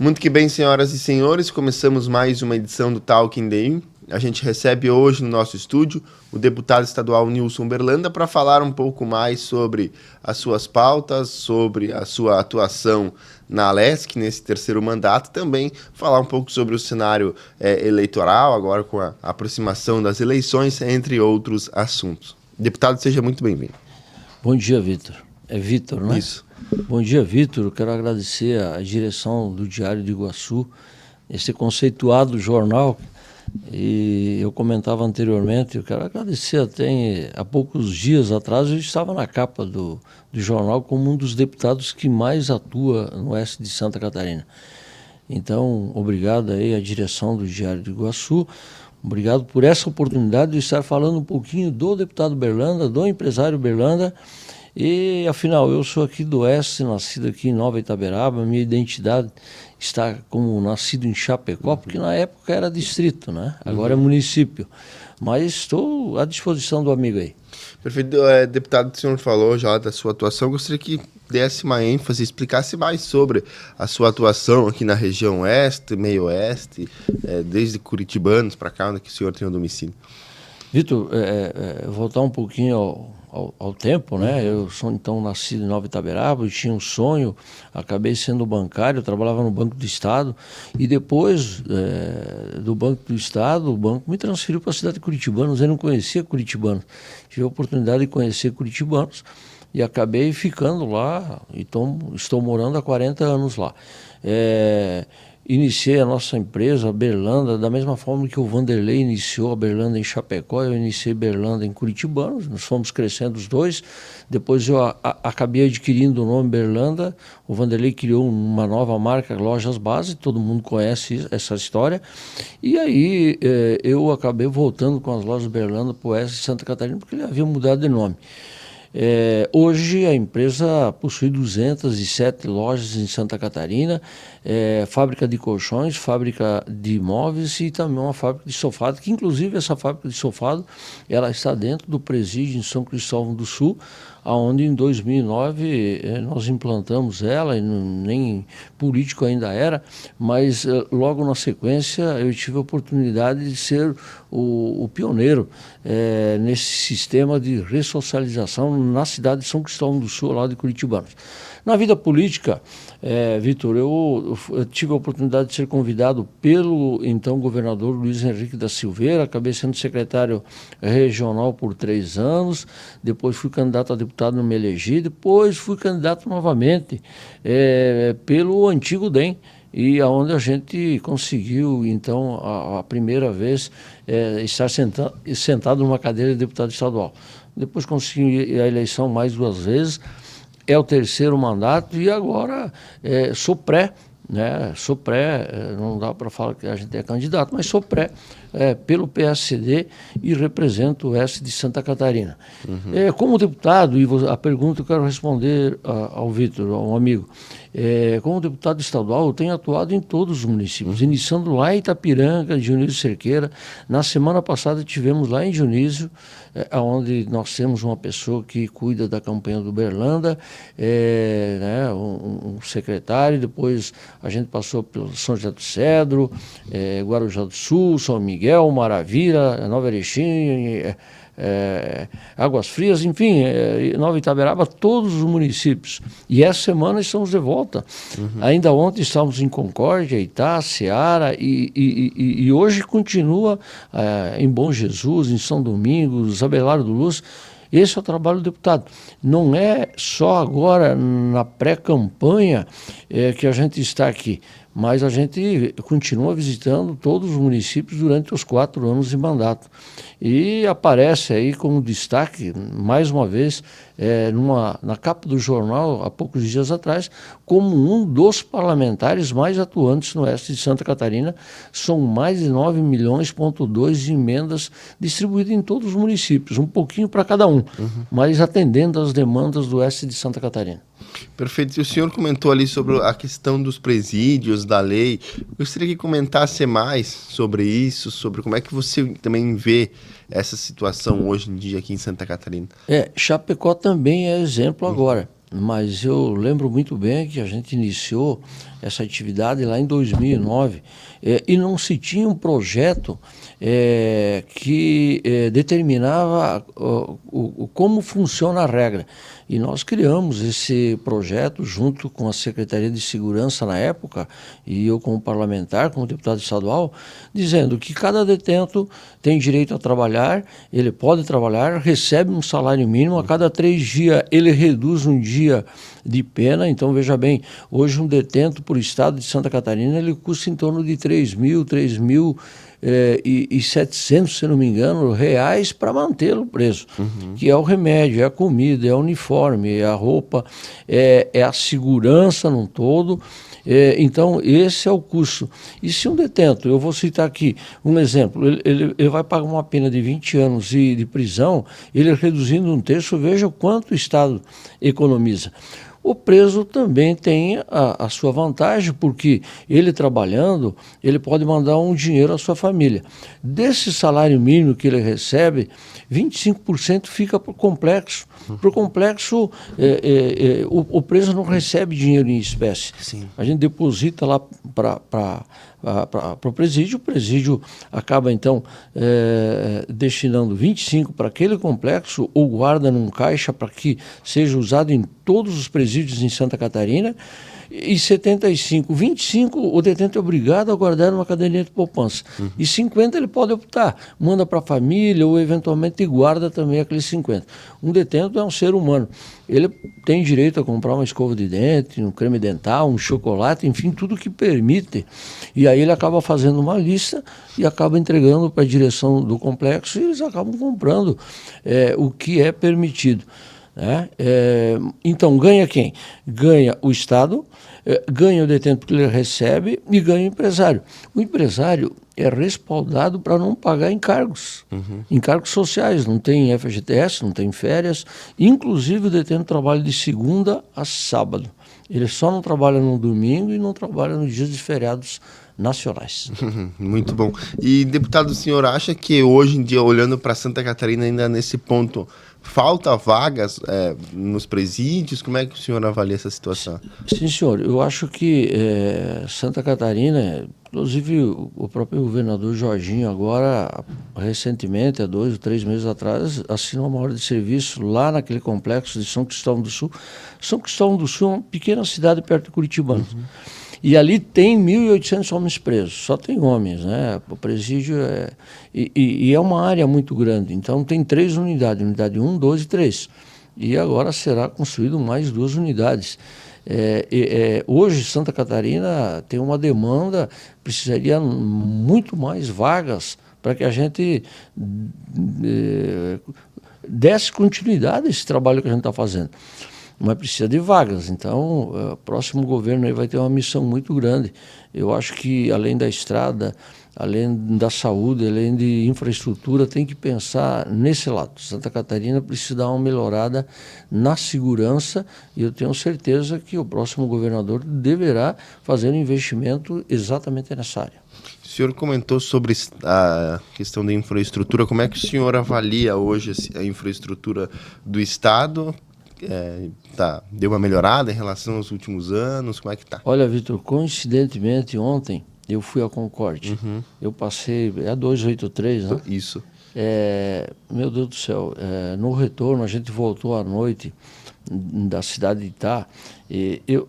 Muito que bem, senhoras e senhores, começamos mais uma edição do Talking Day. A gente recebe hoje no nosso estúdio o deputado estadual Nilson Berlanda para falar um pouco mais sobre as suas pautas, sobre a sua atuação na Alesc nesse terceiro mandato, também falar um pouco sobre o cenário eleitoral, agora com a aproximação das eleições, entre outros assuntos. Deputado, seja muito bem-vindo. Bom dia, Vitor. É Vitor, né? Isso. Bom dia, Vitor. Eu quero agradecer à direção do Diário de Iguaçu, esse conceituado jornal. E eu comentava anteriormente, eu quero agradecer até há poucos dias atrás, eu estava na capa do jornal como um dos deputados que mais atua no oeste de Santa Catarina. Então, obrigado aí à direção do Diário de Iguaçu, obrigado por essa oportunidade de estar falando um pouquinho do deputado Berlanda, do empresário Berlanda. E, afinal, eu sou aqui do Oeste, nascido aqui em Nova Itaberaba, minha identidade está como nascido em Chapecó, porque na época era distrito, né? Agora é município. Mas estou à disposição do amigo aí. Perfeito. Deputado, o senhor falou já da sua atuação, gostaria que desse uma ênfase, explicasse mais sobre a sua atuação aqui na região oeste, meio oeste, desde Curitibanos para cá, onde que o senhor tem o domicílio. Vitor, voltar um pouquinho ao tempo, né? Eu sou então nascido em Nova Itaberaba, eu tinha um sonho, acabei sendo bancário, eu trabalhava no Banco do Estado e depois do Banco do Estado, o banco me transferiu para a cidade de Curitibanos, eu não conhecia Curitibanos, tive a oportunidade de conhecer Curitibanos e acabei ficando lá e estou morando há 40 anos lá. Iniciei a nossa empresa, a Berlanda, da mesma forma que o Vanderlei iniciou a Berlanda em Chapecó, eu iniciei Berlanda em Curitibanos, nós fomos crescendo os dois, depois eu acabei adquirindo o nome Berlanda, o Vanderlei criou uma nova marca, Lojas Base, todo mundo conhece essa história, e aí eu acabei voltando com as lojas Berlanda para o oeste de Santa Catarina, porque ele havia mudado de nome. Hoje a empresa possui 207 lojas em Santa Catarina, fábrica de colchões, fábrica de imóveis e também uma fábrica de sofado, que inclusive essa fábrica de sofado ela está dentro do presídio em São Cristóvão do Sul, onde em 2009 nós implantamos ela, e nem político ainda era, mas logo na sequência eu tive a oportunidade de ser o pioneiro nesse sistema de ressocialização na cidade de São Cristóvão do Sul, lá de Curitibanos. Na vida política, Vitor, eu tive a oportunidade de ser convidado pelo então governador Luiz Henrique da Silveira, acabei sendo secretário regional por 3 anos, depois fui candidato a deputado, não me elegi, depois fui candidato novamente pelo antigo DEM, e aonde a gente conseguiu, então, a primeira vez estar sentado numa cadeira de deputado estadual. Depois consegui a eleição mais 2 vezes, é o terceiro mandato e agora sou pré, né? Sou pré, não dá para falar que a gente é candidato, mas sou pré pelo PSD e represento o oeste de Santa Catarina. Como deputado, e a pergunta eu quero responder ao Vitor, ao amigo, como deputado estadual eu tenho atuado em todos os municípios, iniciando lá em Itapiranga, Dionísio Cerqueira. Na semana passada tivemos lá em Dionísio, onde nós temos uma pessoa que cuida da campanha do Berlanda, né, um secretário, depois a gente passou pelo São José do Cedro, Guarujá do Sul, São Miguel, Maravilha, Nova Erechim, Águas Frias, enfim, Nova Itaberaba, todos os municípios. E essa semana estamos de volta. Ainda ontem estávamos em Concórdia, Itá, Ceará, e hoje continua em Bom Jesus, em São Domingos, Abelardo do Luz. Esse é o trabalho do deputado. Não é só agora na pré-campanha que a gente está aqui, mas a gente continua visitando todos os municípios durante os 4 anos de mandato. E aparece aí como destaque, mais uma vez, na capa do jornal, há poucos dias atrás, como um dos parlamentares mais atuantes no oeste de Santa Catarina. São mais de 9,2 milhões de emendas distribuídas em todos os municípios, um pouquinho para cada um, mas atendendo às demandas do oeste de Santa Catarina. Perfeito. E o senhor comentou ali sobre a questão dos presídios, da lei. Eu gostaria que comentasse mais sobre isso, sobre como é que você também vê essa situação hoje em dia aqui em Santa Catarina. Chapecó também é exemplo agora. mas eu lembro muito bem que a gente iniciou essa atividade lá em 2009 e não se tinha um projeto que determinava como funciona a regra. E nós criamos esse projeto junto com a Secretaria de Segurança na época, e eu como parlamentar, como deputado estadual, dizendo que cada detento tem direito a trabalhar, ele pode trabalhar, recebe um salário mínimo, a cada 3 dias ele reduz um dia de pena. Então, veja bem, hoje um detento por estado de Santa Catarina, ele custa em torno de 3.700, se não me engano, reais para mantê-lo preso, que é o remédio, é a comida, é o uniforme, é a roupa, é a segurança num todo. Então, esse é o custo. E se um detento, eu vou citar aqui um exemplo, ele vai pagar uma pena de 20 anos de prisão, ele reduzindo um terço, veja o quanto o Estado economiza. O preso também tem a sua vantagem, porque ele trabalhando, ele pode mandar um dinheiro à sua família. Desse salário mínimo que ele recebe, 25% fica para o complexo. Para o complexo, o preso não recebe dinheiro em espécie. Sim. A gente deposita lá para o presídio acaba então destinando 25 para aquele complexo ou guarda num caixa para que seja usado em todos os presídios em Santa Catarina, e 25 o detento é obrigado a guardar numa caderneta de poupança. E 50 ele pode optar, manda para a família ou eventualmente guarda também aqueles 50. Um detento é um ser humano. Ele tem direito a comprar uma escova de dente, um creme dental, um chocolate, enfim, tudo que permite. E aí ele acaba fazendo uma lista e acaba entregando para a direção do complexo, e eles acabam comprando o que é permitido. Então, ganha quem? Ganha o Estado, ganha o detento porque ele recebe, e ganha o empresário. O empresário é respaldado para não pagar encargos, encargos sociais, não tem FGTS, não tem férias, inclusive o detento trabalha de segunda a sábado. Ele só não trabalha no domingo e não trabalha nos dias de feriados nacionais. Muito bom. E, deputado, o senhor acha que hoje em dia, olhando para Santa Catarina, ainda nesse ponto, falta vagas nos presídios? Como é que o senhor avalia essa situação? Sim, senhor. Eu acho que Santa Catarina, inclusive o próprio governador Jorginho, agora, recentemente, há 2 ou 3 meses atrás, assinou uma ordem de serviço lá naquele complexo de São Cristóvão do Sul. São Cristóvão do Sul é uma pequena cidade perto de Curitibano. E ali tem 1.800 homens presos, só tem homens, né? O presídio e é uma área muito grande, então tem 3 unidades, unidade 1, 2 e 3. E agora será construído mais 2 unidades. Hoje Santa Catarina tem uma demanda, precisaria muito mais vagas para que a gente desse continuidade a esse trabalho que a gente está fazendo. Mas precisa de vagas. Então, o próximo governo aí vai ter uma missão muito grande. Eu acho que, além da estrada, além da saúde, além de infraestrutura, tem que pensar nesse lado. Santa Catarina precisa dar uma melhorada na segurança, e eu tenho certeza que o próximo governador deverá fazer um investimento exatamente nessa área. O senhor comentou sobre a questão da infraestrutura. Como é que o senhor avalia hoje a infraestrutura do Estado? Deu uma melhorada em relação aos últimos anos? Como é que está? Olha, Vitor, coincidentemente ontem eu fui a Concórdia. Eu passei a 283, né? Isso. Meu Deus do céu, no retorno a gente voltou à noite da cidade de Itá.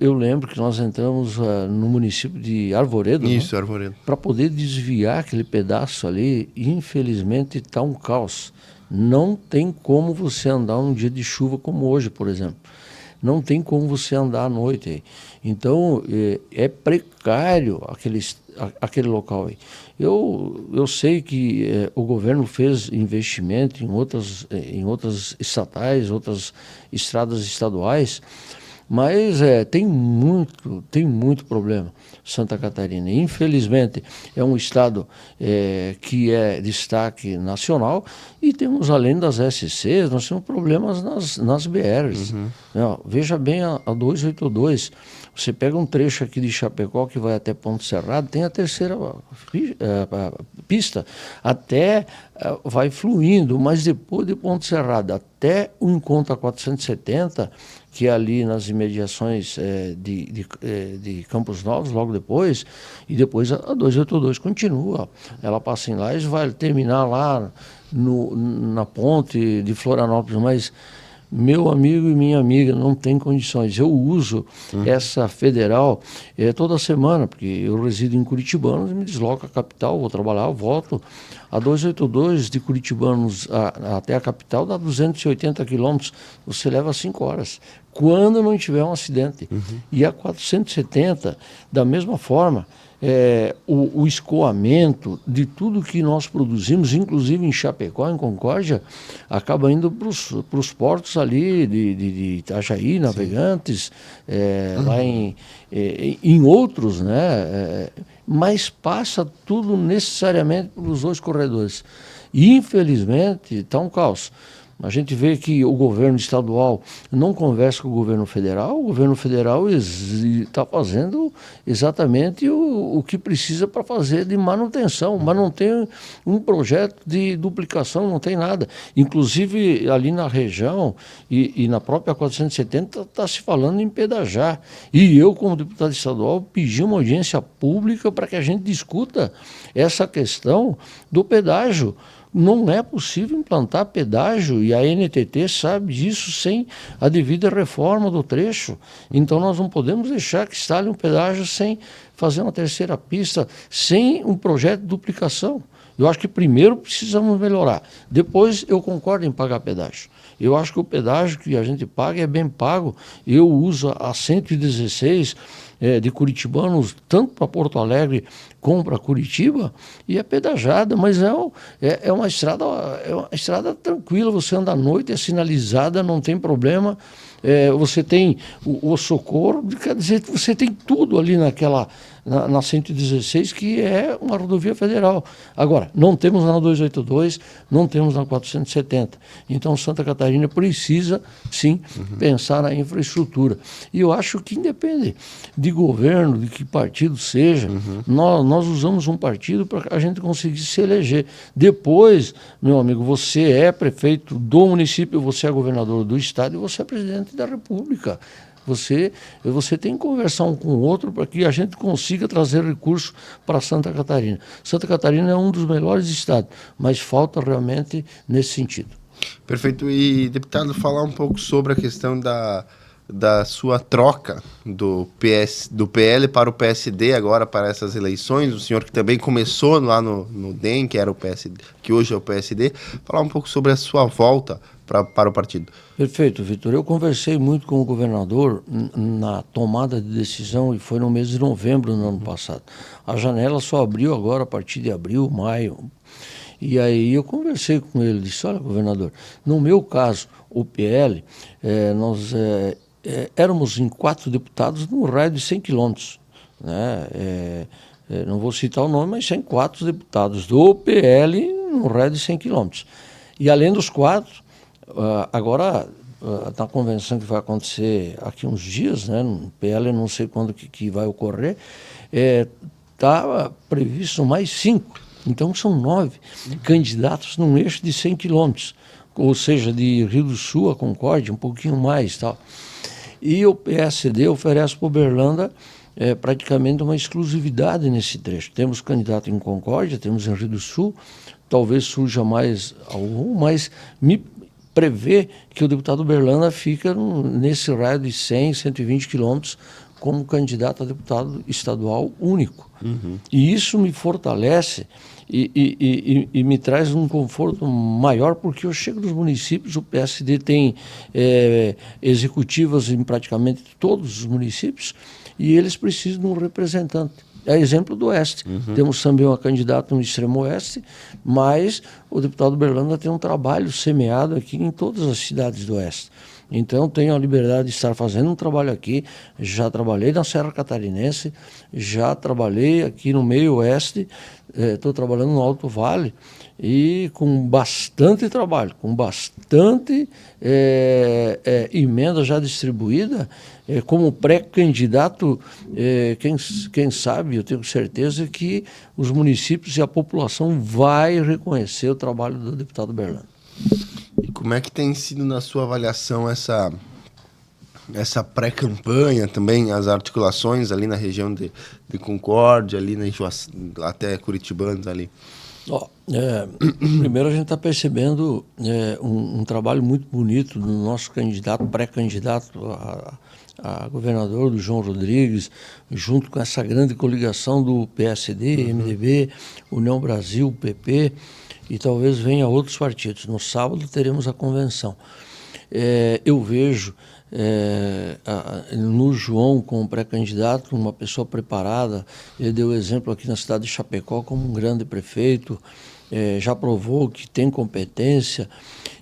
Eu lembro que nós entramos no município de Arvoredo. Isso, né? Arvoredo. Para poder desviar aquele pedaço ali, infelizmente está um caos. Não tem como você andar num dia de chuva como hoje, por exemplo. Não tem como você andar à noite aí. Então, é precário aquele local aí. Eu sei que o governo fez investimento em outras estatais, outras estradas estaduais, mas tem muito problema Santa Catarina. Infelizmente, é um estado que é destaque nacional, e temos, além das SCs, nós temos problemas nas BRs. Veja bem a 282. Você pega um trecho aqui de Chapecó que vai até Ponto Serrado, tem a terceira pista, até vai fluindo, mas depois de Ponto Serrado até o encontro a 470, que é ali nas imediações de Campos Novos, logo depois, e depois a 282 continua. Ela passa em Lages, vai terminar lá na ponte de Florianópolis, mas meu amigo e minha amiga, não tem condições. Eu uso essa federal toda semana, porque eu resido em Curitibanos e me desloco à capital, vou trabalhar, eu volto. A 282 de Curitibanos até a capital dá 280 quilômetros, você leva 5 horas, quando não tiver um acidente. E a 470, da mesma forma, o escoamento de tudo que nós produzimos, inclusive em Chapecó, em Concórdia, acaba indo para os portos ali de Itajaí, Navegantes, lá em outros, né? Mas passa tudo necessariamente pelos 2 corredores. E, infelizmente, está um caos. A gente vê que o governo estadual não conversa com o governo federal está fazendo exatamente o que precisa para fazer de manutenção, mas não tem um projeto de duplicação, não tem nada. Inclusive, ali na região e na própria 470 está se falando em pedajar. E eu, como deputado estadual, pedi uma audiência pública para que a gente discuta essa questão do pedágio. Não é possível implantar pedágio, e a NTT sabe disso, sem a devida reforma do trecho. Então nós não podemos deixar que instale um pedágio sem fazer uma terceira pista, sem um projeto de duplicação. Eu acho que primeiro precisamos melhorar. Depois eu concordo em pagar pedágio. Eu acho que o pedágio que a gente paga é bem pago. Eu uso a 116 de Curitibanos, tanto para Porto Alegre como para Curitiba, e é pedajada, mas é uma estrada tranquila, você anda à noite, é sinalizada, não tem problema. Você tem o socorro, quer dizer, você tem tudo ali na 116, que é uma rodovia federal. Agora, não temos na 282, não temos na 470. Então, Santa Catarina precisa, sim, pensar na infraestrutura. E eu acho que, independe de governo, de que partido seja, nós usamos um partido para a gente conseguir se eleger. Depois, meu amigo, você é prefeito do município, você é governador do estado e você é presidente da República. Você tem que conversar um com o outro para que a gente consiga trazer recursos para Santa Catarina. Santa Catarina é um dos melhores estados, mas falta realmente nesse sentido. Perfeito. E, deputado, falar um pouco sobre a questão da sua troca do PL para o PSD agora para essas eleições. O senhor que também começou lá no DEM, que era o PSD, que hoje é o PSD, falar um pouco sobre a sua volta para o partido. Perfeito, Vitor. Eu conversei muito com o governador na tomada de decisão, e foi no mês de novembro do ano passado. A janela só abriu agora a partir de abril, maio. E aí eu conversei com ele, disse: olha, governador, no meu caso, o PL, nós éramos em 4 deputados num raio de 100 quilômetros, né? Não vou citar o nome, mas tem 4 deputados do PL num raio de 100 quilômetros. E além dos 4, agora, na convenção que vai acontecer aqui uns dias, né, no PL, não sei quando que vai ocorrer, está previsto mais 5. Então são 9 candidatos num eixo de 100 quilômetros, ou seja, de Rio do Sul a Concórdia, um pouquinho mais, tal. E o PSD oferece para Uberlândia praticamente uma exclusividade nesse trecho. Temos candidato em Concórdia, temos em Rio do Sul, talvez surja mais algum, mas me prevê que o deputado Uberlândia fica nesse raio de 100, 120 quilômetros como candidato a deputado estadual único. E isso me fortalece e me traz um conforto maior, porque eu chego nos municípios, o PSD tem executivas em praticamente todos os municípios, e eles precisam de um representante. É exemplo do Oeste. Temos também uma candidata no extremo Oeste, mas o deputado Uberlândia tem um trabalho semeado aqui em todas as cidades do Oeste. Então, tenho a liberdade de estar fazendo um trabalho aqui. Já trabalhei na Serra Catarinense, já trabalhei aqui no meio Oeste, estou trabalhando no Alto Vale, e com bastante trabalho, com bastante emenda já distribuída, como pré-candidato, quem sabe, eu tenho certeza que os municípios e a população vai reconhecer o trabalho do deputado Uberlândia. E como é que tem sido, na sua avaliação, essa pré-campanha também, as articulações ali na região de Concórdia, ali até Curitibanos ali? Primeiro a gente está percebendo um trabalho muito bonito do nosso candidato, pré-candidato a governador, do João Rodrigues, junto com essa grande coligação do PSD, MDB, União Brasil, PP, e talvez venha outros partidos. No sábado teremos a convenção. Eu vejo no João, como pré-candidato, uma pessoa preparada. Ele deu exemplo aqui na cidade de Chapecó como um grande prefeito, já provou que tem competência,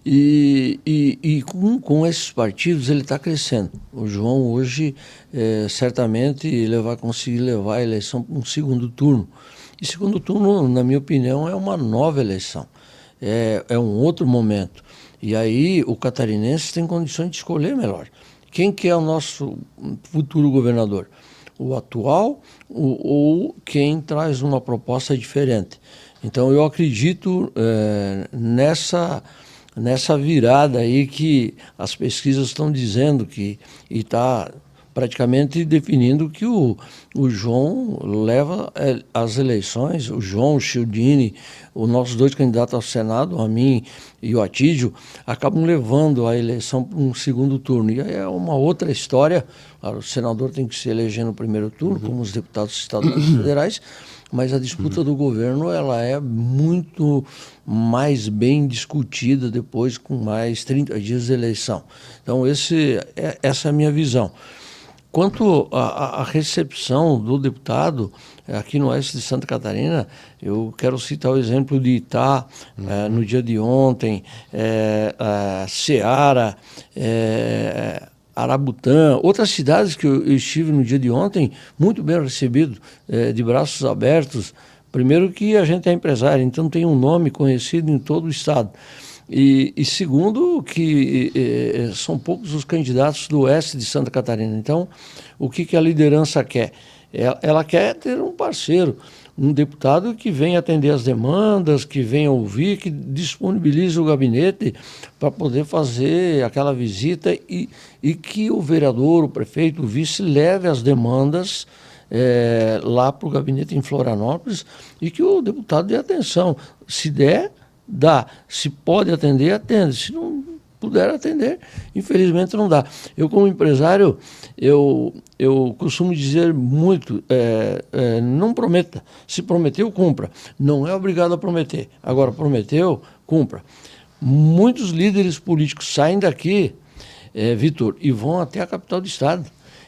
e com esses partidos ele está crescendo. O João hoje, certamente, ele vai conseguir levar a eleição para um segundo turno. E segundo turno, na minha opinião, é uma nova eleição, é um outro momento. E aí o catarinense tem condições de escolher melhor. Quem que é o nosso futuro governador? O atual ou quem traz uma proposta diferente? Então eu acredito nessa virada aí que as pesquisas estão dizendo que, e está praticamente definindo que o João leva as eleições, o João, o Childini, os nossos dois candidatos ao Senado, a mim e o Atídio, acabam levando a eleição para um segundo turno. E aí é uma outra história. O senador tem que se eleger no primeiro turno, como os deputados estaduais e federais, mas a disputa do governo ela é muito mais bem discutida depois, com mais 30 dias de eleição. Então essa é a minha visão. Quanto à recepção do deputado aqui no oeste de Santa Catarina, eu quero citar o exemplo de Itá, no dia de ontem, Ceará, Arabutã, outras cidades que eu estive no dia de ontem, muito bem recebido, de braços abertos. Primeiro que a gente é empresário, então tem um nome conhecido em todo o estado. E segundo, que são poucos os candidatos do oeste de Santa Catarina. Então, o que a liderança quer? Ela quer ter um parceiro, um deputado que venha atender as demandas, que venha ouvir, que disponibilize o gabinete para poder fazer aquela visita e que o vereador, o prefeito, o vice leve as demandas lá para o gabinete em Florianópolis e que o deputado dê atenção. Se der, dá. Se pode atender, atende. Se não puder atender, infelizmente não dá. Eu, como empresário, eu costumo dizer muito, não prometa. Se prometeu, cumpra. Não é obrigado a prometer. Agora, prometeu, cumpra. Muitos líderes políticos saem daqui, Vitor, e vão até a capital do estado.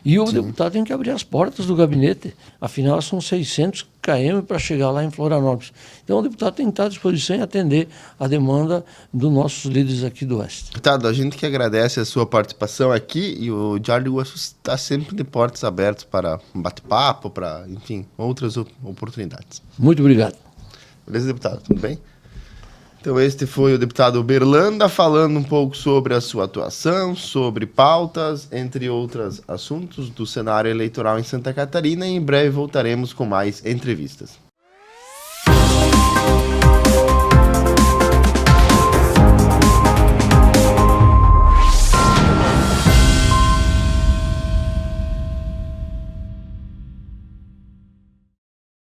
E o deputado tem que abrir as portas do gabinete. Afinal, são 600 km para chegar lá em Florianópolis. Então, o deputado tem que estar à disposição e atender a demanda dos nossos líderes aqui do Oeste. Deputado, a gente que agradece a sua participação aqui, e o Diário do Oeste está sempre de portas abertas para um bate-papo, para, enfim, outras oportunidades. Muito obrigado. Beleza, deputado? Tudo bem? Então este foi o deputado Berlanda falando um pouco sobre a sua atuação, sobre pautas, entre outros assuntos do cenário eleitoral em Santa Catarina, e em breve voltaremos com mais entrevistas.